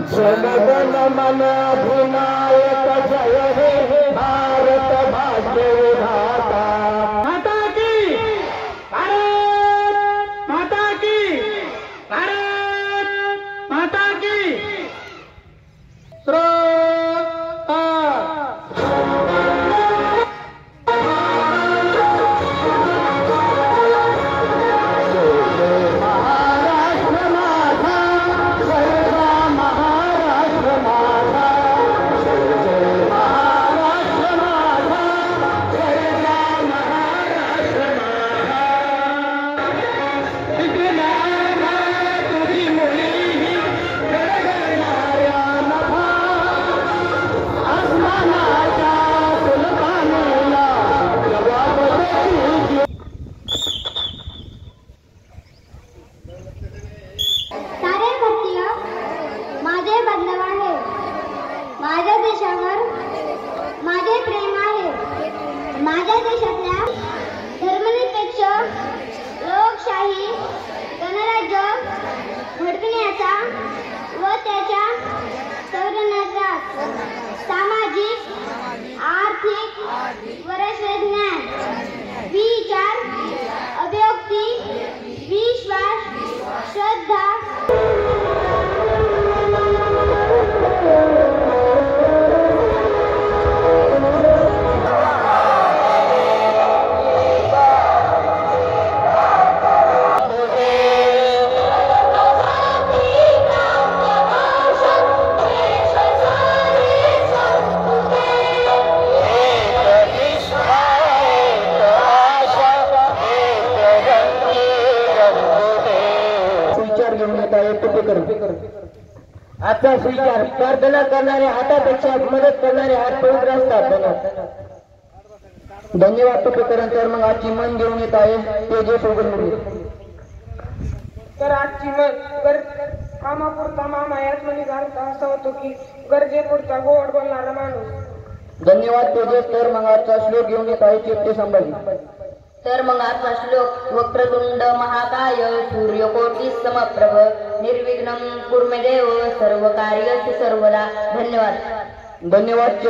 जनगण मन अधिनायक जय हे भारत भाग्य विधाता। माता की भारत माता की भारत माता की। माझ्या देशावर माझे प्रेम आहे। माझ्या देशातल्या धर्मनिरपेक्ष लोकशाही गणराज्य घडविण्याचा व त्याच्या संवर्धनाचा सामाजिक आर्थिक व राष्ट्रीय ज्ञान विचार अभिव्यक्ती विश्वास श्रद्धा आजचा स्वीकार प्रार्थना करणारे हातापेक्षा मदत करणारे हात पवित्र असतात। धन्यवाद टोपेकरां। तर मग आजची मन घेऊन येत आहे ते जे तर आजची मन कामापुरता मामा याच म्हणी घालता असा होतो की गरजेपुरता गोड बोलणारा माणूस। धन्यवाद तेजस। तर मग आजचा श्लोक घेऊन येत आहे चेपटे संभाजी। तर मग आजचा श्लोक वक्रतुंड महाकाय सूर्यकोटि समप्रभ निर्विघ्नं कुरु मे देव सर्व कार्येषु सर्वदा। धन्यवाद। धन्यवाद।